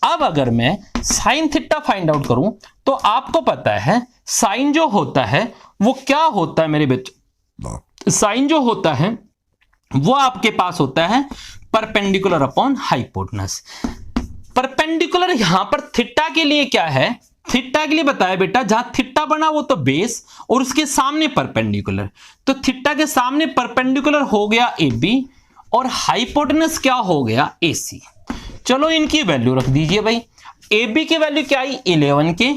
अब अगर मैं साइन थीटा फाइंड आउट करूं तो आपको पता है साइन जो होता है वो क्या होता है मेरे बच्चों, साइन जो होता है वो आपके पास होता है परपेंडिकुलर अपॉन हाइपोटेनस। परपेंडिकुलर यहां पर थीटा के लिए क्या है, थीटा के लिए बताया बेटा, जहां थीटा बना वो तो बेस और उसके सामने परपेंडिकुलर, तो थीटा के सामने परपेंडिकुलर हो गया AB और हाइपोटेनस क्या हो गया AC। चलो इनकी वैल्यू रख दीजिए भाई। AB की वैल्यू क्या आई 11K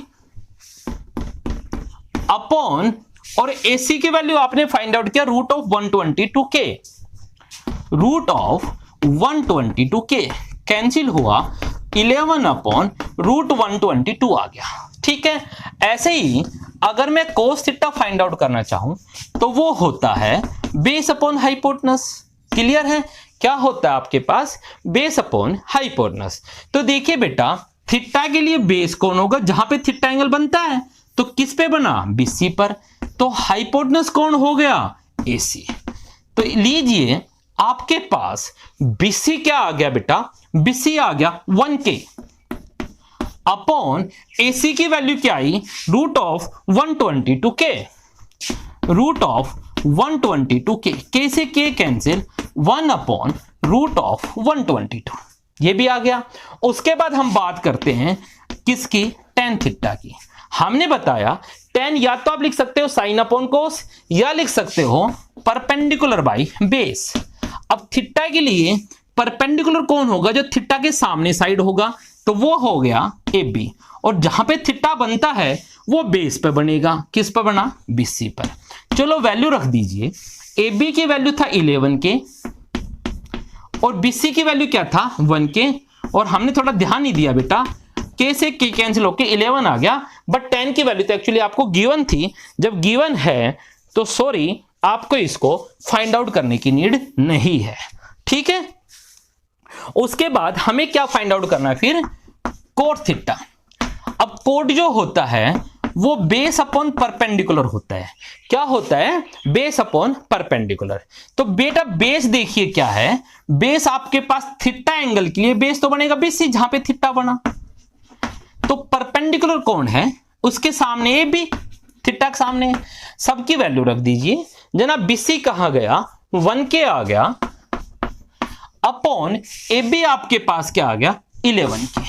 अपॉन, और AC की वैल्यू आपने फाइंड आउट किया root of 122K, root of 122K cancel हुआ, 11 अपॉन रूट 122 आ गया। ठीक है, ऐसे ही अगर मैं कोस थीटा फाइंड आउट करना चाहूं तो वो होता है बेस अपॉन हाइपोटेनस, क्लियर है? क्या होता है आपके पास? Base upon hypotenuse. तो देखिए बेटा, थीटा के लिए बेस कौन होगा? जहां पे थीटा एंगल बनता है तो किस पे बना? बीसी पर। तो हाइपोटेनस कौन हो गया? एसी। तो लीजिए आपके पास बीसी क्या आ गया बेटा? बीसी आ गया 1K अपॉन एसी की वैल्यू क्या आई? Root of 122K। Root of 122K, K से K cancel, 1 upon root of 122, ये भी आ गया। उसके बाद हम बात करते हैं किसकी? टेन थीटा की। हमने बताया टेन या तो आप लिख सकते हो साइन अपॉन कोस, या लिख सकते हो परपेंडिकुलर बाई बेस। अब थीटा के लिए परपेंडिकुलर कौन होगा? जो थीटा के सामने साइड होगा, तो वो हो गया ए बी, और जहां पे थीटा बनता है वो बेस पे बनेगा। किस पर बना? बीसी पर। चलो वैल्यू रख दीजिए। ए बी की वैल्यू था 11K और बीसी की वैल्यू क्या था? 1K। और हमने थोड़ा ध्यान नहीं दिया बेटा, K से K कैंसिल होके 11 आ गया, बट 10 की वैल्यू तो एक्चुअली आपको गिवन थी। जब गिवन है तो सॉरी, आपको इसको फाइंड आउट करने की नीड नहीं है, ठीक है? उसके बाद हमें क्या फाइंड आउट करना है फिर? Cot theta. अब कोट जो होता है वो बेस अपॉन परपेंडिकुलर होता है। क्या होता है? Base upon perpendicular. तो बेटा बेस देखिए क्या है? बेस आपके पास थीटा एंगल के लिए बेस तो बनेगा बीसी, जहां पे थीटा बना। तो परपेंडिकुलर कौन है? उसके सामने ए बी, थीटा के सामने। सबकी वैल्यू रख दीजिए। जनाब बीसी कहां गया? 1K आ गया अपॉन ए बी आपके पास क्या आ गया? 11K।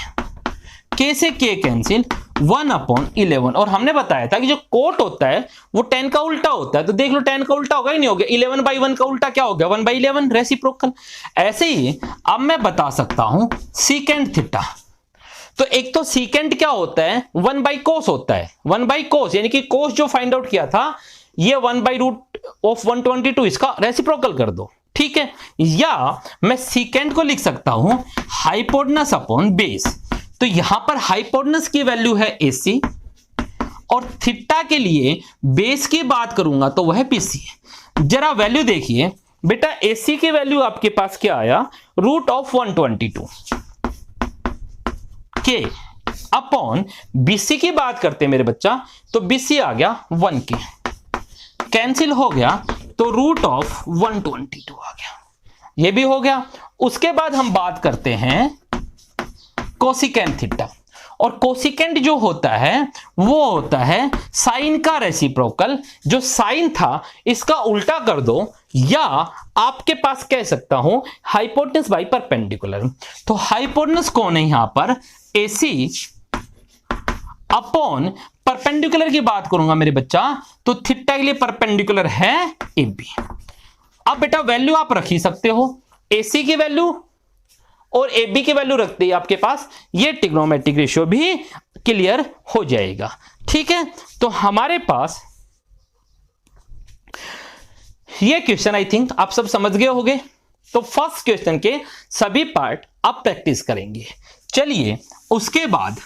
K से K कैंसिल, 1 अपॉन 11। और हमने बताया था कि जो कोट होता है वो 10 का उल्टा होता है। तो देख लो 10 का उल्टा होगा ही नहीं हो गया। 11/1 का उल्टा क्या हो गया? 1/11, रेसिप्रोकल। ऐसे ही अब मैं बता सकता हूं सीकेंट थीटा। तो एक तो सीकेंट क्या होता है? 1/cos होता है। 1/cos यानी कि कोस जो फाइंड आउट किया था, ये 1/√122, इसका रेसिप्रोकल कर दो, ठीक है? या मैं सीकेंट को लिख सकता हूं हाइपोटेनस अपॉन बेस। तो यहां पर हाइपोटेनस की वैल्यू है AC और थीटा के लिए बेस की बात करूंगा तो वह BC है। जरा वैल्यू देखिए बेटा, AC की वैल्यू आपके पास क्या आया? Root of 122K upon BC की बात करते हैं मेरे बच्चा, तो BC आ गया 1K, कैंसिल हो गया तो रूट ऑफ 122 आ गया, ये भी हो गया। उसके बाद हम बात करते हैं कोसिकेंट थीटा। और कोसिकेंट जो होता है वो होता है साइन का रेसिप्रोकल। जो साइन था इसका उल्टा कर दो, या आपके पास कह सकता हूं हाइपोटेनस बाई परपेंडिकुलर। तो हाइपोटेनस कौन है यहां पर? AC अपॉन परपेंडिकुलर की बात करूंगा मेरे बच्चा, तो थीटा के लिए परपेंडिकुलर है AB। अब बेटा वैल्यू आप रख ही सकते हो, AC की वैल्यू और AB की वैल्यू रखते ही आपके पास ये ट्रिग्नोमेट्रिक रेशियो भी क्लियर हो जाएगा, ठीक है? तो हमारे पास ये क्वेश्चन आई थिंक आप सब समझ गए होंगे। तो फर्स्ट क्वेश्चन के सभी पार्ट आप प्रैक्टिस करेंगे। चलिए उसके बाद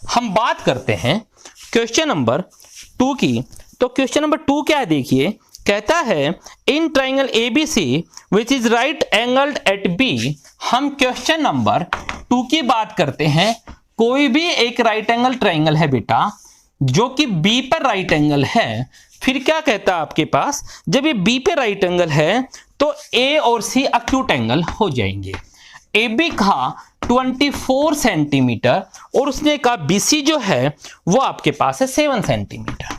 हम बात करते हैं क्वेश्चन नंबर 2 की। तो क्वेश्चन नंबर 2 क्या है देखिए, कहता है in triangle ABC which is right angled at B। हम क्वेश्चन नंबर 2 की बात करते हैं। कोई भी एक राइट एंगल ट्राइंगल है बेटा जो कि B पर राइट एंगल है। फिर क्या कहता है आपके पास, जब ये B पे राइट एंगल है तो A और C एक्यूट एंगल हो जाएंगे। AB का 24 सेंटीमीटर और उसने कहा BC जो है वो आपके पास है 7 सेंटीमीटर।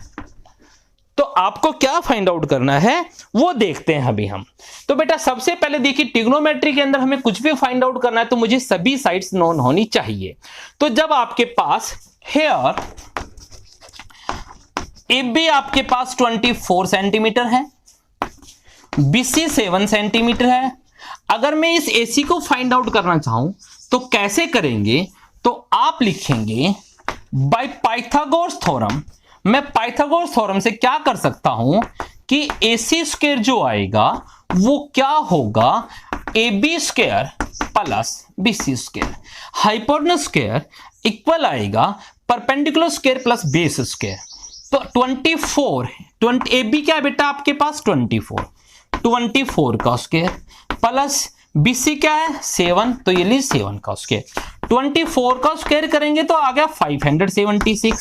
तो आपको क्या फाइंड आउट करना है वो देखते हैं अभी हम। तो बेटा सबसे पहले देखिए ट्रिग्नोमेट्री के अंदर हमें कुछ भी फाइंड आउट करना है तो मुझे सभी साइड्स नोन होनी चाहिए। तो जब आपके पास हेयर AB आपके पास 24 सेंटीमीटर है, BC 7 सेंटीमीटर है। अगर मैं इस AC को फाइंड आउट करना चाहूं तो कैसे करेंगे? तो आप लिखेंगे बाय पाइथागोरस थ्योरम। मैं पाइथागोरस थ्योरम से क्या कर सकता हूं कि AC स्क्वायर जो आएगा वो क्या होगा? AB square plus BC square. Hypotenuse square equal आएगा perpendicular square plus base square, तो 24 ए बी क्या है बेटा आपके पास 24 का स्क्वायर प्लस बी सी क्या है 7, तो ये ली 7 का स्क्वायर, 24 का स्क्वायर करेंगे तो आ गया 576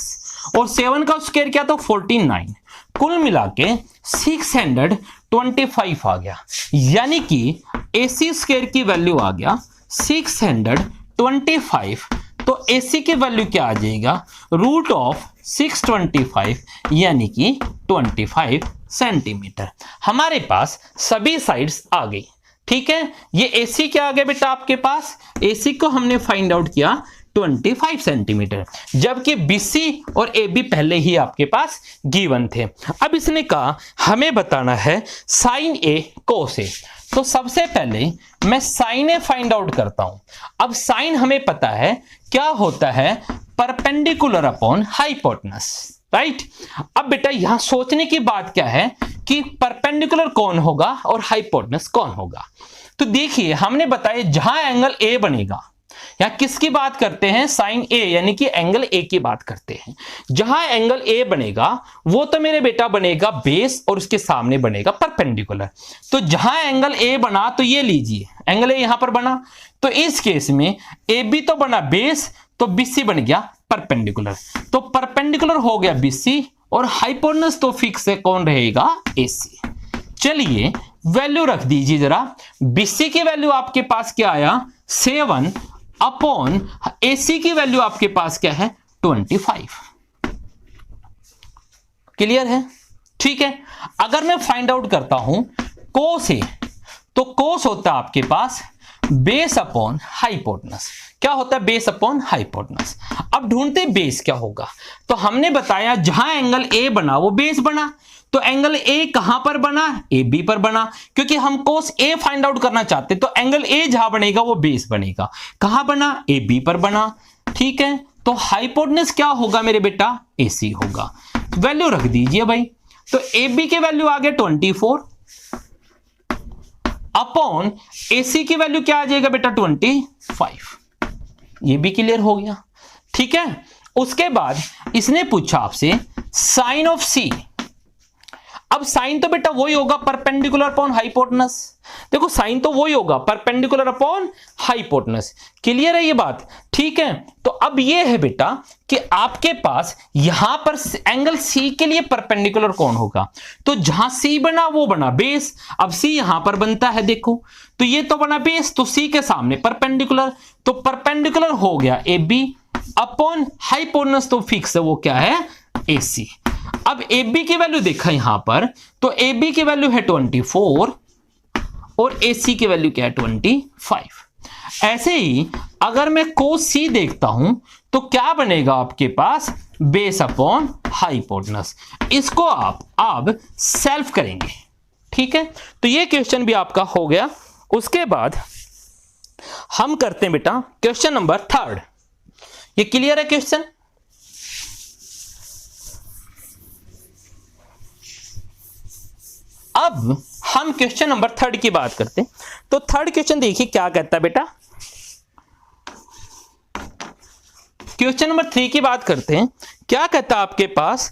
और 7 का स्क्वायर क्या तो 49, कुल मिला के 625 आ गया, यानी कि AC स्क्वायर की वैल्यू आ गया 625। तो AC की वैल्यू क्या आ जाएगा रूट ऑफ 625 यानी कि 25 सेंटीमीटर। हमारे पास सभी साइड्स आ गई, ठीक है। ये AC क्या आ गया बेटा आपके पास, AC को हमने फाइंड आउट किया 25 सेंटीमीटर, जबकि BC और AB पहले ही आपके पास गिवन थे। अब इसने कहा हमें बताना है साइन A कोस A, तो सबसे पहले मैं साइन A फाइंड आउट करता हूं। अब साइन हमें पता है क्या होता है, परपेंडिकुलर अपॉन हाइपोटेनस, राइट। अब बेटा यहां सोचने की बात क्या है कि परपेंडिकुलर कौन होगा और हाइपोटेनस कौन होगा। तो देखिए हमने बताया जहां एंगल A बनेगा, या किसकी बात करते हैं साइन A यानी कि एंगल A की बात करते हैं। जहां एंगल A बनेगा वो तो मेरे बेटा बनेगा बेस और उसके सामने बनेगा परपेंडिकुलर। तो जहां एंगल A बना तो ये लीजिए एंगल A यहां पर बना, तो इस केस में AB तो बना बेस, तो BC बन गया परपेंडिकुलर, तो परपेंडिकुलर हो गया BC और हाइपोटेनस तो फिक्स है कौन रहेगा AC। चलिए वैल्यू रख दीजिए जरा, BC की वैल्यू आपके पास क्या आया 7 अपॉन AC की वैल्यू आपके पास क्या है 25। क्लियर है, ठीक है। अगर मैं फाइंड आउट करता हूं कोस A, तो कोस होता है आपके पास बेस अपॉन हाइपोटेनस। क्या होता है बेस अपॉन हाइपोटेनस। अब ढूंढते बेस क्या होगा, तो हमने बताया जहां एंगल A बना वो बेस बना, तो एंगल A कहां पर बना AB पर बना, क्योंकि हम कोस A फाइंड आउट करना चाहते, तो एंगल A जहां बनेगा वो बेस बनेगा, कहां बना AB पर बना, ठीक है। तो हाइपोटेनस क्या होगा मेरे बेटा AC होगा, वैल्यू रख दीजिए भाई। तो AB की वैल्यू आ गया 24 अपॉन AC की वैल्यू क्या आ जाएगा बेटा 25। ये भी क्लियर हो गया, ठीक है। उसके बाद इसने पूछा आपसे साइन ऑफ C। अब साइन तो बेटा वही होगा परपेंडिकुलर अपॉन हाइपोटेनस, देखो साइन तो वही होगा परपेंडिकुलर अपॉन हाइपोटेनस। क्लियर है ये बात, ठीक है। तो अब ये है बेटा कि आपके पास यहां पर एंगल C के लिए परपेंडिकुलर कौन होगा, तो जहां C बना वो बना बेस। अब C यहां पर बनता है देखो, तो ये तो बना बेस, तो C के सामने परपेंडिकुलर, तो परपेंडिकुलर हो गया AB अपॉन हाइपोटेनस तो फिक्स है वो क्या है AC। अब AB की वैल्यू देखा यहां पर, तो AB की वैल्यू है 24 और AC की वैल्यू क्या है 25। ऐसे ही अगर मैं कोस C देखता हूं तो क्या बनेगा आपके पास बेस अपॉन हाइपोटेनस। इसको आप अब सेल्फ करेंगे, ठीक है। तो ये क्वेश्चन भी आपका हो गया। उसके बाद हम करते हैं बेटा क्वेश्चन नंबर 3। ये क्लियर है क्वेश्चन, अब हम क्वेश्चन नंबर 3 की बात करते हैं। तो थर्ड क्वेश्चन देखिए क्या कहता है बेटा, क्वेश्चन नंबर 3 की बात करते हैं। क्या कहता है आपके पास,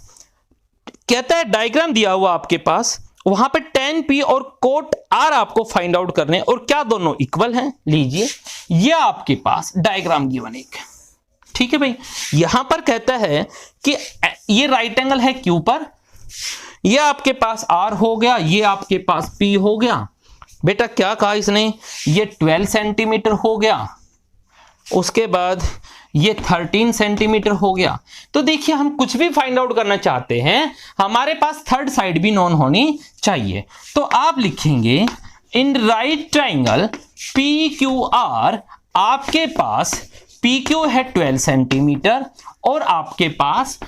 कहता है डायग्राम दिया हुआ आपके पास, वहां पे tan P और cot R आपको फाइंड आउट करने, और क्या दोनों इक्वल हैं। लीजिए ये आपके पास डायग्राम गिवन एक, ठीक है भाई। यहां पर कहता है कि ये राइट एंगल है Q पर, ये आपके पास R हो गया, ये आपके पास P हो गया। बेटा क्या कहा इसने, ये 12 सेंटीमीटर हो गया, उसके बाद ये 13 सेंटीमीटर हो गया। तो देखिए हम कुछ भी फाइंड आउट करना चाहते हैं, हमारे पास थर्ड साइड भी नोन होनी चाहिए। तो आप लिखेंगे इन राइट ट्राइंगल PQR, आपके पास PQ है 12 सेंटीमीटर और आपके पास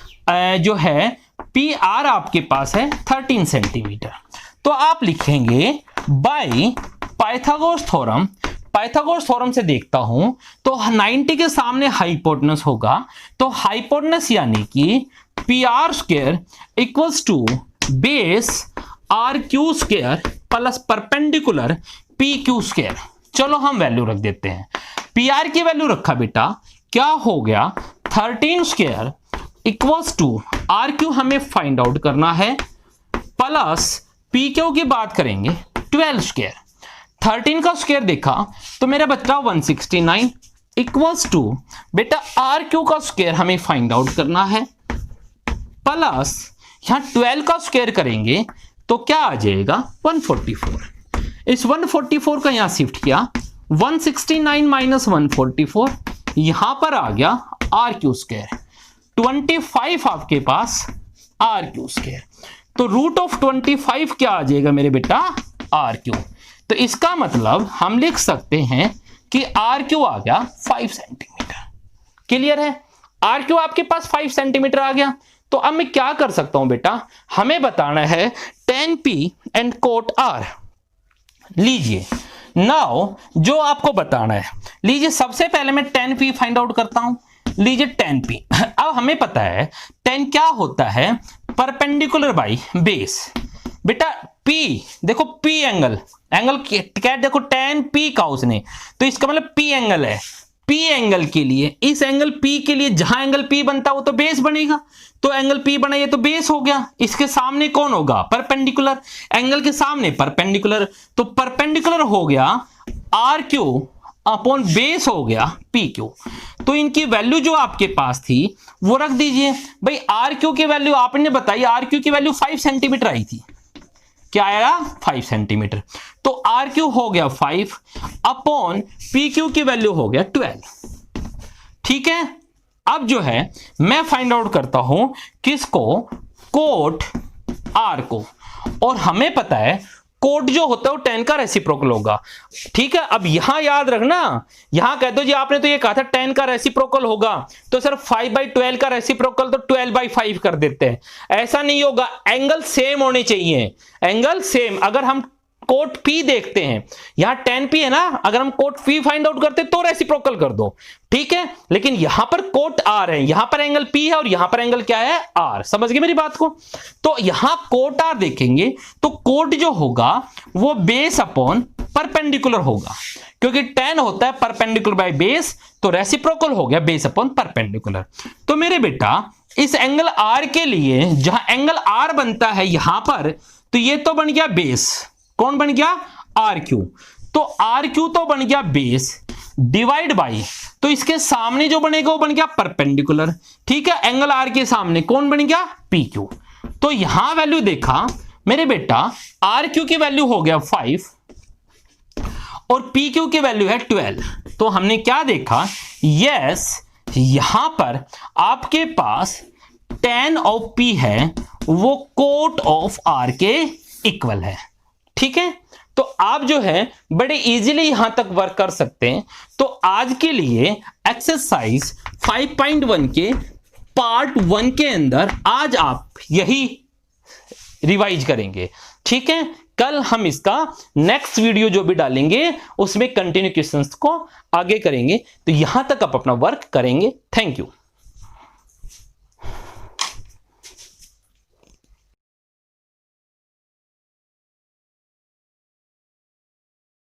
जो है PR आपके पास है 13 सेंटीमीटर। तो आप लिखेंगे by Pythagoras theorem. Pythagoras theorem से देखता हूं तो 90 के सामने हाइपोटेनस होगा, तो हाइपोटेनस यानी कि PR square equals to base RQ square plus perpendicular PQ square. चलो हम वैल्यू रख देते हैं। PR की वैल्यू रखा बेटा, क्या हो गया 13 square equals to R Q हमें फाइंड आउट करना है, प्लस पी क्यू की बात करेंगे 12 स्क्वायर, 13 का स्क्वायर देखा तो मेरा बच्चा 169 इक्वल्स टू बेटा आर क्यू का स्क्वायर हमें फाइंड आउट करना है, प्लस यहां 12 का स्क्वायर करेंगे तो क्या आ जाएगा 144। इस 144 का यहां शिफ्ट किया, 169 माइनस 144 यहां पर आ गया आर क्यू स्क्वायर, 25 आपके पास आर क्यू स्क्वायर, तो रूट ऑफ 25 क्या आ जाएगा मेरे बेटा आर क्यू। तो इसका मतलब हम लिख सकते हैं कि आर क्यू आ गया 5 सेंटीमीटर। क्लियर है, आर क्यू आपके पास 5 सेंटीमीटर आ गया। तो अब मैं क्या कर सकता हूं बेटा, हमें बताना है tan P and cot R। लीजिए नाउ जो आपको बताना है, लीजिए सबसे पहले मैं tan P फाइंड आउट करता हूं। लीजिए tan P, अब हमें पता है tan क्या होता है, परपेंडिकुलर बाई बेस। बेटा P देखो, P एंगल क्या देखो tan P का उसने, तो इसका मतलब P एंगल है। P एंगल के लिए, इस एंगल P के लिए जहां एंगल P बनता है वो तो बेस बनेगा, तो एंगल P बना ये तो बेस हो गया। इसके सामने कौन होगा, परपेंडिकुलर, एंगल के सामने परपेंडिकुलर, तो परपेंडिकुलर हो गया आर क्यू अपॉन बेस हो गया पी क्यू। तो इनकी वैल्यू जो आपके पास थी वो रख दीजिए। भाई आर क्यू की वैल्यू आपने बताई, आर क्यू की वैल्यू 5 सेंटीमीटर आई थी, क्या आया 5 सेंटीमीटर, तो आर क्यू हो गया 5 अपॉन पी क्यू की वैल्यू हो गया 12। ठीक है, अब जो है मैं फाइंड आउट करता हूं किसको, कोट आर को, और हमें पता है कोट जो होता है वो tan का रेसिप्रोकल होगा। ठीक है, अब यहां याद रखना, यहां कह दो जी आपने तो ये कहा था tan का रेसिप्रोकल होगा, तो सर 5/12 का रेसिप्रोकल तो 12/5 कर देते हैं। ऐसा नहीं होगा, एंगल सेम होने चाहिए, एंगल सेम। अगर हम कोट P देखते हैं, यहां tan P है ना, अगर हम कोट P फाइंड आउट करते तो रेसिप्रोकल कर दो। ठीक है, लेकिन यहां पर कोट R है, यहां पर एंगल P है और यहां पर एंगल क्या है R। समझ गए मेरी बात को। तो यहां कोट R देखेंगे तो कोट जो होगा वो बेस अपॉन परपेंडिकुलर होगा, क्योंकि tan होता है परपेंडिकुलर बाय बेस, तो रेसिप्रोकल हो गया बेस अपॉन परपेंडिकुलर। तो मेरे बेटा इस एंगल R के लिए जहां एंगल R बनता है यहां पर, तो ये तो बन गया बेस, कौन बन गया आर क्यू, तो आर क्यू तो बन गया बेस डिवाइड बाई, तो इसके सामने जो बनेगा वो बन गया परपेंडिकुलर। ठीक है, एंगल आर के सामने कौन बन गया पी क्यू। तो यहां वैल्यू देखा मेरे बेटा, आर क्यू की वैल्यू हो गया 5 और पी क्यू की वैल्यू है 12। तो हमने क्या देखा, यस यहां पर आपके पास tan ऑफ P है वो कोट ऑफ R के इक्वल है। ठीक है, तो आप जो है बड़े इजीली यहां तक वर्क कर सकते हैं। तो आज के लिए एक्सरसाइज 5.1 के पार्ट 1 के अंदर आज आप यही रिवाइज करेंगे। ठीक है, कल हम इसका नेक्स्ट वीडियो जो भी डालेंगे उसमें कंटिन्यू क्वेश्चंस को आगे करेंगे। तो यहां तक आप अपना वर्क करेंगे। Thank you.